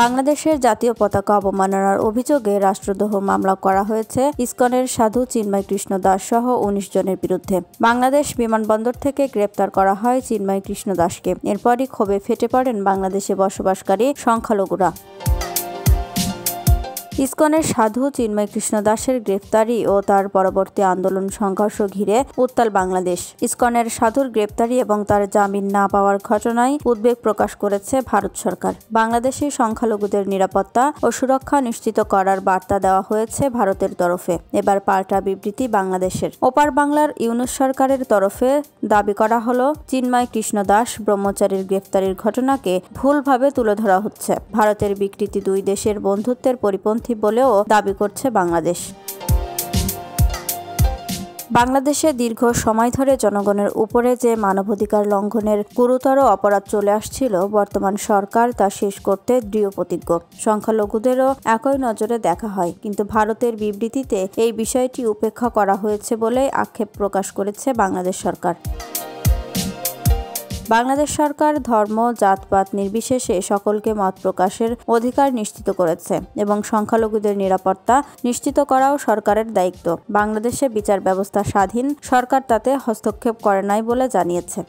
বাংলাদেশের জাতীয় পতাকা অবমাননার অভিযোগে রাষ্ট্রদ্রোহ মামলা করা হয়েছে ইসকনের সাধু চিন্ময় কৃষ্ণ দাস সহ ১৯ জনের বিরুদ্ধে। বাংলাদেশ বিমানবন্দর থেকে গ্রেপ্তার করা হয় চিন্ময় কৃষ্ণ দাসকে। এরপরই ক্ষোভে ফেটে পড়েন বাংলাদেশে বসবাসকারী সংখ্যালঘুরা। ইসকনের সাধু চিন্ময় কৃষ্ণ দাসের গ্রেফতারি ও তার পরবর্তী আন্দোলন সংঘর্ষ ঘিরে উত্তাল বাংলাদেশ। ইসকনের সাধুর গ্রেফতারি এবং তার জামিন না পাওয়ার ঘটনায় উদ্বেগ প্রকাশ করেছে ভারত সরকার। বাংলাদেশি সংখ্যালঘুদের নিরাপত্তা ও সুরক্ষা নিশ্চিত করার বার্তা দেওয়া হয়েছে ভারতের তরফে। এবার পাল্টা বিবৃতি বাংলাদেশের। ওপার বাংলার ইউনূস সরকারের তরফে দাবি করা হলো, চিন্ময় কৃষ্ণ দাস ব্রহ্মচারীর গ্রেফতারির ঘটনাকে ভুলভাবে তুলে ধরা হচ্ছে। ভারতের বিকৃতি দুই দেশের বন্ধুত্বের পরিপন্থী বলেও দাবি করছে বাংলাদেশ। বাংলাদেশে দীর্ঘ সময় ধরে জনগণের উপরে যে মানবাধিকার লঙ্ঘনের গুরুতর অপরাধ চলে আসছিল, বর্তমান সরকার তা শেষ করতে দৃঢ়প্রতিজ্ঞ। সংখ্যালঘুদেরও একই নজরে দেখা হয়, কিন্তু ভারতের বিবৃতিতে এই বিষয়টি উপেক্ষা করা হয়েছে বলে আক্ষেপ প্রকাশ করেছে বাংলাদেশ সরকার। বাংলাদেশ সরকার ধর্ম, জাতপাত নির্বিশেষে সকলকে মত প্রকাশের অধিকার নিশ্চিত করেছে এবং সংখ্যালঘুদের নিরাপত্তা নিশ্চিত করাও সরকারের দায়িত্ব। বাংলাদেশে বিচার ব্যবস্থা স্বাধীন, সরকার তাতে হস্তক্ষেপ করে নাই বলে জানিয়েছে।